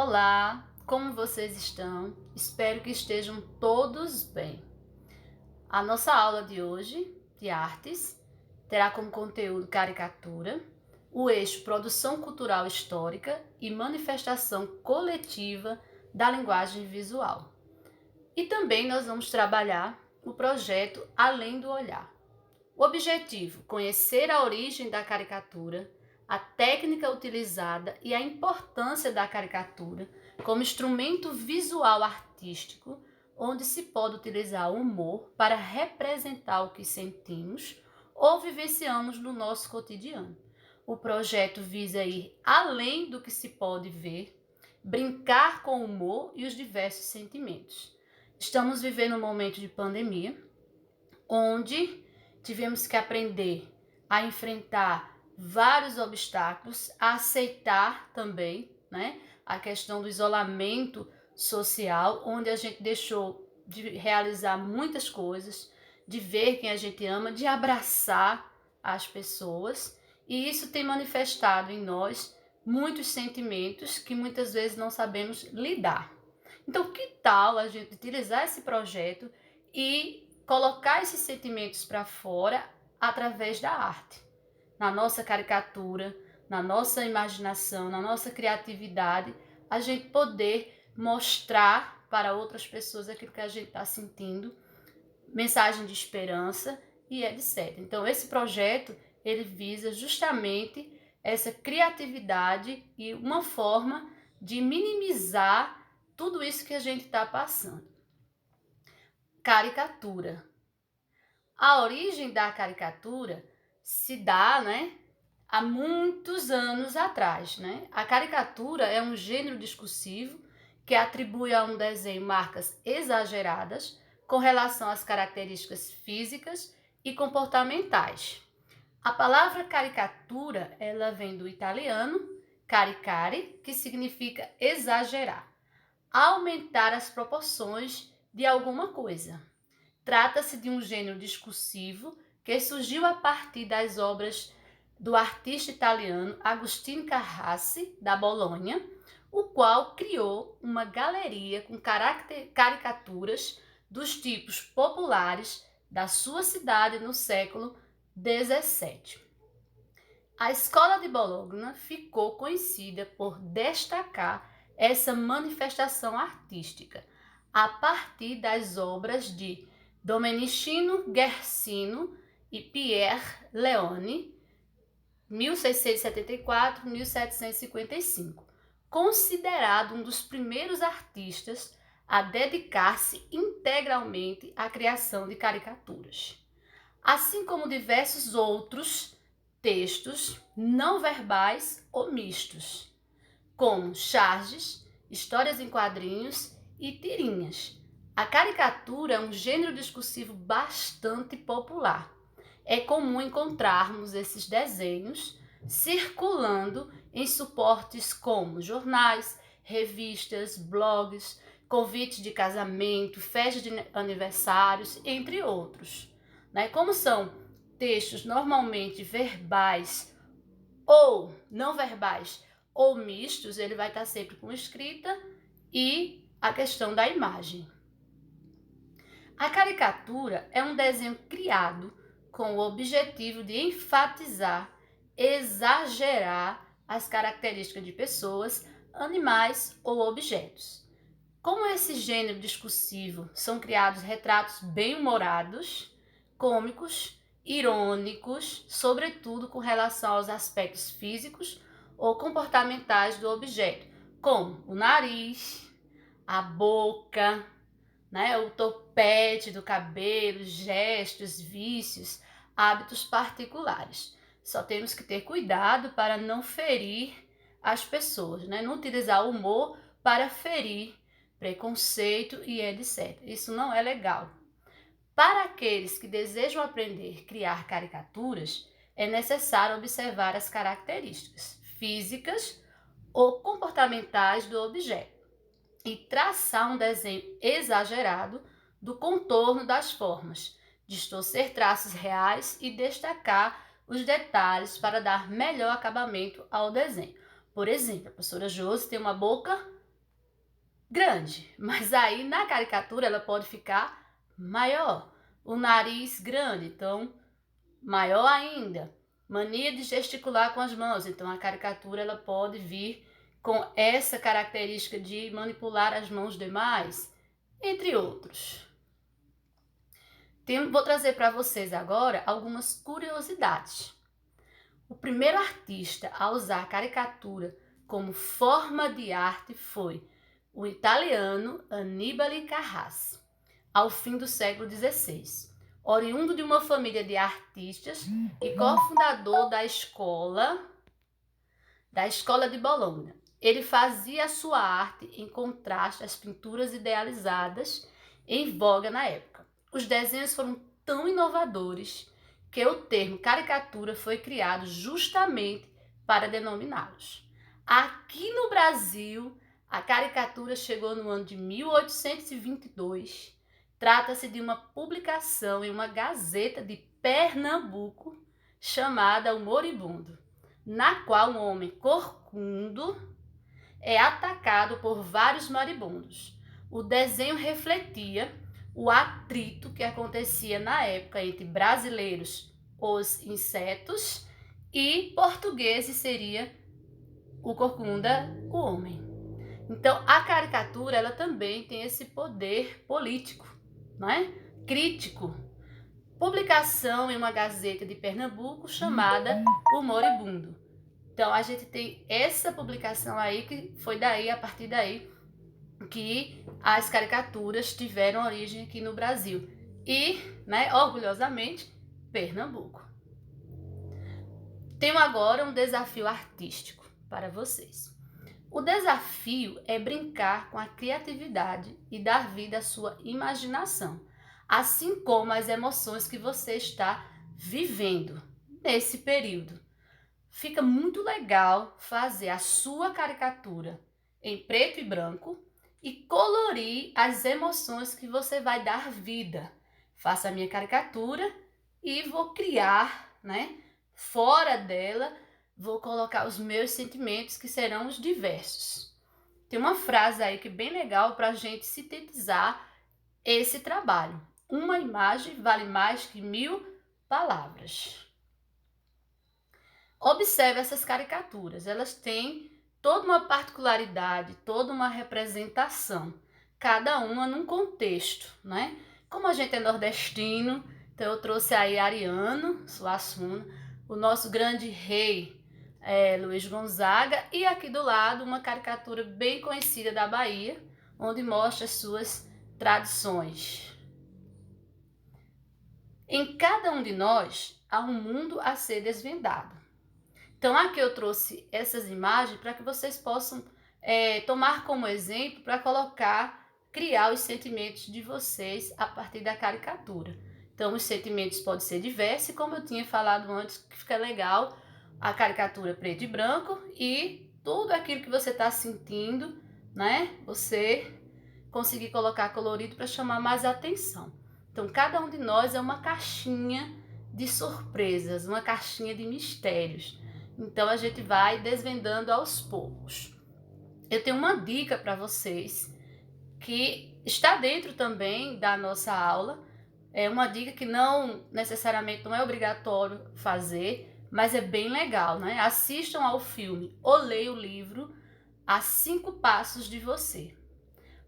Olá, como vocês estão? Espero que estejam todos bem. A nossa aula de hoje, de artes, terá como conteúdo caricatura, o eixo produção cultural histórica e manifestação coletiva da linguagem visual. E também nós vamos trabalhar o projeto Além do Olhar. O objetivo: conhecer a origem da caricatura, a técnica utilizada e a importância da caricatura como instrumento visual artístico, onde se pode utilizar o humor para representar o que sentimos ou vivenciamos no nosso cotidiano. O projeto visa ir além do que se pode ver, brincar com o humor e os diversos sentimentos. Estamos vivendo um momento de pandemia, onde tivemos que aprender a enfrentar vários obstáculos, a aceitar também, a questão do isolamento social, onde a gente deixou de realizar muitas coisas, de ver quem a gente ama, de abraçar as pessoas, e isso tem manifestado em nós muitos sentimentos que muitas vezes não sabemos lidar. Então, que tal a gente utilizar esse projeto e colocar esses sentimentos para fora através da arte, na nossa caricatura, na nossa imaginação, na nossa criatividade, a gente poder mostrar para outras pessoas aquilo que a gente está sentindo, mensagem de esperança e etc. Então, esse projeto, ele visa justamente essa criatividade e uma forma de minimizar tudo isso que a gente está passando. Caricatura. A origem da caricatura se dá, há muitos anos atrás, A caricatura é um gênero discursivo que atribui a um desenho marcas exageradas com relação às características físicas e comportamentais. A palavra caricatura, ela vem do italiano caricare, que significa exagerar, aumentar as proporções de alguma coisa. Trata-se de um gênero discursivo que surgiu a partir das obras do artista italiano Agostino Carracci, da Bolonha, o qual criou uma galeria com caricaturas dos tipos populares da sua cidade no século XVII. A escola de Bologna ficou conhecida por destacar essa manifestação artística a partir das obras de Domenichino Guercino e Pierre Leone, 1674-1755, considerado um dos primeiros artistas a dedicar-se integralmente à criação de caricaturas, assim como diversos outros textos não verbais ou mistos, como charges, histórias em quadrinhos e tirinhas. A caricatura é um gênero discursivo bastante popular. É comum encontrarmos esses desenhos circulando em suportes como jornais, revistas, blogs, convites de casamento, festas de aniversários, entre outros. Como são textos normalmente verbais ou não verbais ou mistos, ele vai estar sempre com escrita e a questão da imagem. A caricatura é um desenho criado com o objetivo de enfatizar, exagerar as características de pessoas, animais ou objetos. Como esse gênero discursivo são criados retratos bem-humorados, cômicos, irônicos, sobretudo com relação aos aspectos físicos ou comportamentais do objeto, como o nariz, a boca, o topete do cabelo, gestos, vícios, hábitos particulares. Só temos que ter cuidado para não ferir as pessoas, não utilizar o humor para ferir preconceito e etc. Isso não é legal. Para aqueles que desejam aprender a criar caricaturas, é necessário observar as características físicas ou comportamentais do objeto e traçar um desenho exagerado do contorno das formas, distorcer traços reais e destacar os detalhes para dar melhor acabamento ao desenho. Por exemplo, a professora Josi tem uma boca grande, mas aí na caricatura ela pode ficar maior. O nariz grande, então maior ainda. Mania de gesticular com as mãos, então a caricatura ela pode vir com essa característica de manipular as mãos demais, entre outros. Vou trazer para vocês agora algumas curiosidades. O primeiro artista a usar a caricatura como forma de arte foi o italiano Annibale Carracci, ao fim do século XVI. Oriundo de uma família de artistas e cofundador da escola de Bolonha. Ele fazia a sua arte em contraste às pinturas idealizadas em voga na época. Os desenhos foram tão inovadores que o termo caricatura foi criado justamente para denominá-los. Aqui no Brasil, a caricatura chegou no ano de 1822. Trata-se de uma publicação em uma gazeta de Pernambuco chamada O Moribundo, na qual um homem corcundo é atacado por vários moribundos. O desenho refletia o atrito que acontecia na época entre brasileiros, os insetos, e portugueses, seria o corcunda, o homem. Então, a caricatura ela também tem esse poder político, não é? Crítico. Publicação em uma gazeta de Pernambuco chamada O Moribundo. Então, a gente tem essa publicação aí, que foi daí, a partir daí, que as caricaturas tiveram origem aqui no Brasil. E, né, orgulhosamente, Pernambuco. Tenho agora um desafio artístico para vocês. O desafio é brincar com a criatividade e dar vida à sua imaginação, assim como as emoções que você está vivendo nesse período. Fica muito legal fazer a sua caricatura em preto e branco e colorir as emoções que você vai dar vida. Faça a minha caricatura e vou criar, né? Fora dela, vou colocar os meus sentimentos, que serão os diversos. Tem uma frase aí que é bem legal para a gente sintetizar esse trabalho. Uma imagem vale mais que 1000 palavras. Observe essas caricaturas, elas têm toda uma particularidade, toda uma representação, cada uma num contexto, né? Como a gente é nordestino, então eu trouxe aí Ariano Suassuna, o nosso grande rei Luiz Gonzaga, e aqui do lado uma caricatura bem conhecida da Bahia, onde mostra as suas tradições. Em cada um de nós há um mundo a ser desvendado. Então aqui eu trouxe essas imagens para que vocês possam tomar como exemplo para criar os sentimentos de vocês a partir da caricatura. Então os sentimentos podem ser diversos, como eu tinha falado antes, que fica legal a caricatura preto e branco e tudo aquilo que você está sentindo, né? Você conseguir colocar colorido para chamar mais atenção. Então cada um de nós é uma caixinha de surpresas, uma caixinha de mistérios. Então a gente vai desvendando aos poucos. Eu tenho uma dica para vocês que está dentro também da nossa aula. É uma dica que não necessariamente não é obrigatório fazer, mas é bem legal, né? Assistam ao filme ou leiam o livro A 5 Passos de Você.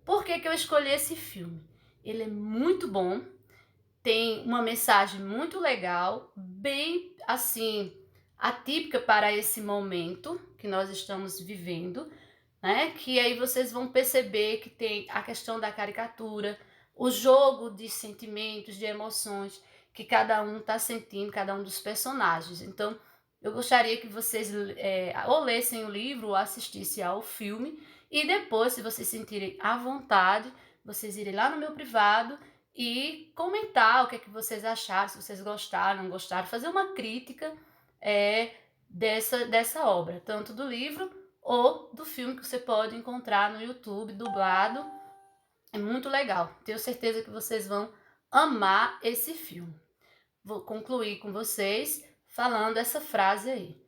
Por que eu escolhi esse filme? Ele é muito bom, tem uma mensagem muito legal, bem assim atípica para esse momento que nós estamos vivendo, né? Que aí vocês vão perceber que tem a questão da caricatura, o jogo de sentimentos, de emoções que cada um está sentindo, cada um dos personagens. Então, eu gostaria que vocês ou lessem o livro ou assistissem ao filme e depois, se vocês sentirem à vontade, vocês irem lá no meu privado e comentar o que é que vocês acharam, se vocês gostaram, não gostaram, fazer uma crítica dessa obra, tanto do livro ou do filme que você pode encontrar no YouTube, dublado. É muito legal. Tenho certeza que vocês vão amar esse filme. Vou concluir com vocês falando essa frase aí.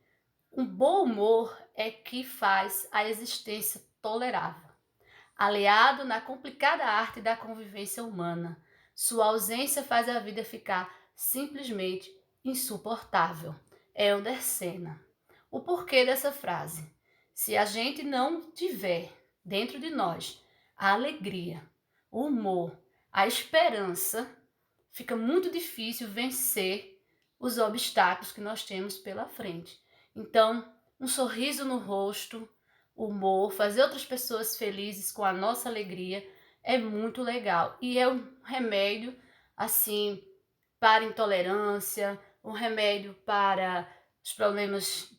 Um bom humor é que faz a existência tolerável. aliado na complicada arte da convivência humana. Sua ausência faz a vida ficar simplesmente insuportável. Helder Senna. O porquê dessa frase? Se a gente não tiver dentro de nós a alegria, o humor, a esperança, fica muito difícil vencer os obstáculos que nós temos pela frente. Então, um sorriso no rosto, humor, fazer outras pessoas felizes com a nossa alegria é muito legal. E é um remédio, assim, para intolerância, um remédio para os problemas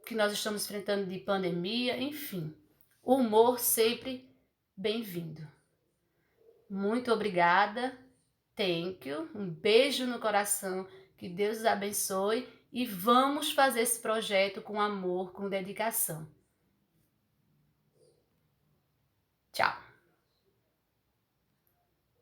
que nós estamos enfrentando de pandemia, enfim. O humor sempre bem-vindo. Muito obrigada. Thank you. Um beijo no coração. Que Deus os abençoe. E vamos fazer esse projeto com amor, com dedicação.